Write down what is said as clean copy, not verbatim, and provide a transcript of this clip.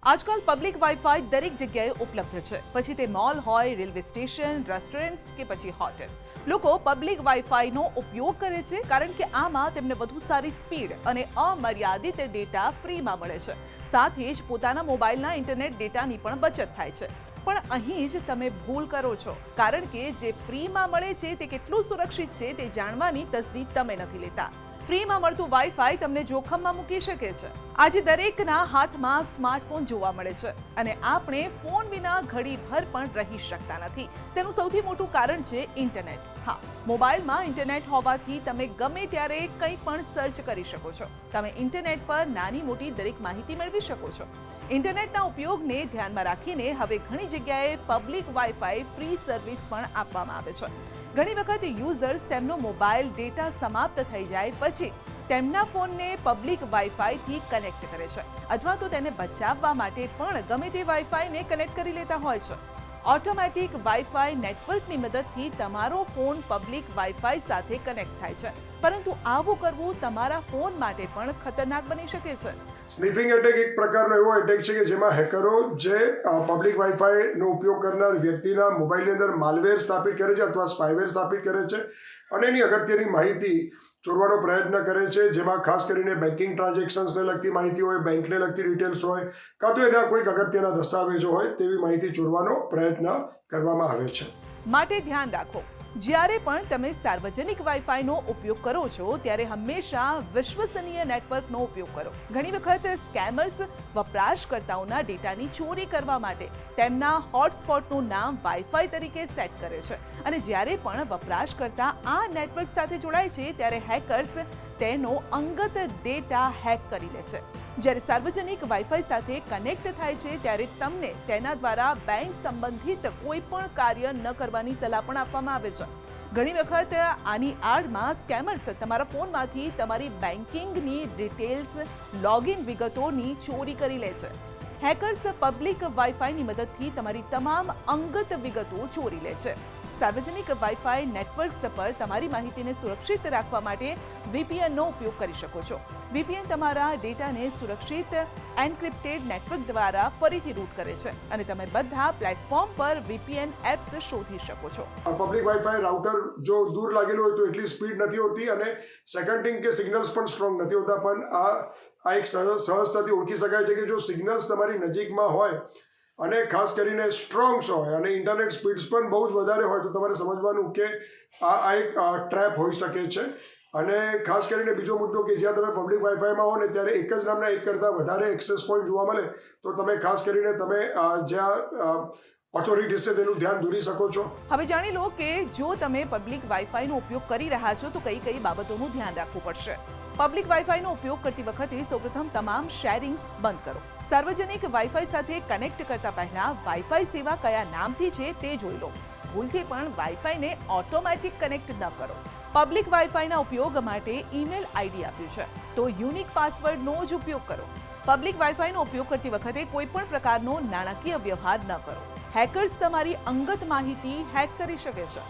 આજકાલ public wifi દરેક જગ્યાએ ઉપલબ્ધ છે, પછી તે મોલ હોય, રેલવે સ્ટેશન, રેસ્ટોરન્ટ્સ કે પછી હોટેલ. લોકો પબ્લિક વાઈફાઈનો ઉપયોગ કરે છે કારણ કે આમાં તેમને વધુ સારી સ્પીડ અને અમર્યાદિત ડેટા ફ્રીમાં મળે છે. સાથે જ પોતાના મોબાઈલના ઇન્ટરનેટ ડેટાની પણ બચત થાય છે. પણ અહીં જ તમે ભૂલ કરો છો, કારણ કે જે ફ્રીમાં મળે છે તે કેટલું સુરક્ષિત છે તે જાણવાની તસદી તમે નથી લેતા. ફ્રીમાં મળતું વાઈફાઈ તમને જોખમમાં મૂકી શકે છે. આજે દરેકના હાથમાં સ્માર્ટફોન જોવા મળે છે અને આપણે ફોન વિના ઘડીભર પણ રહી શકતા નથી. તેનું સૌથી મોટું કારણ છે ઇન્ટરનેટ. હા, મોબાઈલમાં ઇન્ટરનેટ હોવાથી તમે ગમે ત્યારે કંઈ પણ સર્ચ કરી શકો છો. તમે ઇન્ટરનેટ પર નાની મોટી દરેક માહિતી મેળવી શકો છો. ઇન્ટરનેટના ઉપયોગને ધ્યાનમાં રાખીને હવે ઘણી જગ્યાએ પબ્લિક વાઈફાઈ ફ્રી સર્વિસ પણ આપવામાં આવે છે. ઘણી વખત યુઝર્સ તેમનો મોબાઈલ ડેટા સમાપ્ત થઈ જાય પછી તેમના ફોનને પબ્લિક વાઈફાઈથી કનેક્ટ કરે છે, અથવા તો તેને બચાવવા માટે પણ ગમે તે વાઈફાઈને કનેક્ટ કરી લેતા હોય છે. ઓટોમેટિક વાઈફાઈ નેટવર્કની મદદથી તમારો ફોન પબ્લિક વાઈફાઈ સાથે કનેક્ટ થાય છે, પરંતુ આવું કરવું તમારા ફોન માટે પણ ખતરનાક બની શકે છે. સ્નિફિંગ એટેક એક પ્રકારનો એવો એટેક છે કે જેમાં હેકરો જે પબ્લિક વાઈફાઈનો ઉપયોગ કરનાર વ્યક્તિના મોબાઈલની અંદર માલવેર સ્થાપિત કરે છે અથવા સ્પાયવેર સ્થાપિત કરે છે અને એની અગત્યની માહિતી ચોરવાનો પ્રયત્ન કરે છે, જેમાં ખાસ કરીને બેન્કિંગ ટ્રાન્ઝેક્શન્સને લગતી માહિતી હોય, બેંકને લગતી ડિટેલ્સ હોય, કાં તો એના કોઈક અગત્યના દસ્તાવેજો હોય તેવી માહિતી ચોરવાનો પ્રયત્ન કરવામાં આવે છે. માટે ધ્યાન રાખો, જ્યારે પણ તમે સાર્વજનિક વાઈફાઈનો ઉપયોગ કરો છો ત્યારે હંમેશા વિશ્વસનીય નેટવર્કનો ઉપયોગ કરો. ઘણી વખત સ્કેમર્સ વપરાશકર્તાઓના ડેટાની ચોરી કરવા માટે તેમના હોટસ્પોટનું નામ વાઈફાઈ તરીકે સેટ કરે છે, અને જ્યારે પણ વપરાશકર્તા આ નેટવર્ક સાથે જોડાય છે ત્યારે હેકર્સ તેનો અંગત ડેટા હેક કરી લે છે. જ્યારે સાર્વજનિક વાઈફાઈ સાથે કનેક્ટ થાય છે ત્યારે તમને તેના દ્વારા બેંક સંબંધિત કોઈ પણ કાર્ય ન કરવાની સલાહ પણ આપવામાં આવે છે. ઘણી વખત આની આડમાં સ્કેમર્સ તમારા ફોનમાંથી તમારી બેન્કિંગની ડિટેલ્સ, લોગિન વિગતોની ચોરી કરી લે છે. હેકર્સ પબ્લિક વાઈફાઈની મદદથી તમારી તમામ અંગત વિગતો ચોરી લે છે. સાર્વજનિક વાઈફાઈ નેટવર્ક્સ પર તમારી માહિતીને સુરક્ષિત રાખવા માટે VPNનો ઉપયોગ કરી શકો છો. VPN તમારા ડેટાને સુરક્ષિત એન્ક્રિપ્ટેડ નેટવર્ક દ્વારા ફરીથી રૂટ કરે છે અને તમે બધા પ્લેટફોર્મ પર VPN એપ્સ શોધી શકો છો. પબ્લિક વાઈફાઈ રાઉટર જો દૂર લાગેલું હોય તો એટલી સ્પીડ નથી હોતી અને સેકન્ડિંગ કે સિગ્નલ્સ પણ સ્ટ્રોંગ નથી હોતા, પણ આ એક સહજતાથી ઓળખી શકાય છે કે જો સિગ્નલ્સ તમારી નજીકમાં હોય અને ખાસ કરીને સ્ટ્રોંગ્સ હોય અને ઇન્ટરનેટ સ્પીડ્સ પણ બહુ જ વધારે હોય તો તમારે સમજવાનું કે આ એક ટ્રેપ હોઈ શકે છે. અને ખાસ કરીને બીજો મુદ્દો કે જ્યાં તમે પબ્લિક વાઈફાઈમાં હો ને ત્યારે એક જ નામના એક કરતાં વધારે એક્સેસ પોઈન્ટ જોવા મળે તો તમે ખાસ કરીને તમે જ્યાં ઓથોરિટીઝ છે તેનું ધ્યાન દોરી શકો છો. હવે જાણી લો કે જો તમે પબ્લિક વાઈફાઈનો ઉપયોગ કરી રહ્યા છો તો કઈ કઈ બાબતોનું ધ્યાન રાખવું પડશે. પબ્લિક વાઈફાઈનો ઉપયોગ કરતી વખતે સૌપ્રથમ તમામ શેરિંગ્સ બંધ કરો. સાર્વજનિક વાઈફાઈ સાથે કનેક્ટ કરતા પહેલા વાઈફાઈ સેવા કયા નામથી છે તે જોઈ લો. ભૂલથી પણ વાઈફાઈને ઓટોમેટિક કનેક્ટ ન કરો. પબ્લિક વાઈફાઈના ઉપયોગ માટે ઈમેલ આઈડી આપ્યું છે તો યુનિક પાસવર્ડનો જ ઉપયોગ કરો. પબ્લિક વાઈફાઈનો ઉપયોગ કરતી વખતે કોઈ પણ પ્રકારનો નાણાકીય વ્યવહાર ન કરો. હેકર્સ તમારી અંગત માહિતી હેક કરી શકે છે.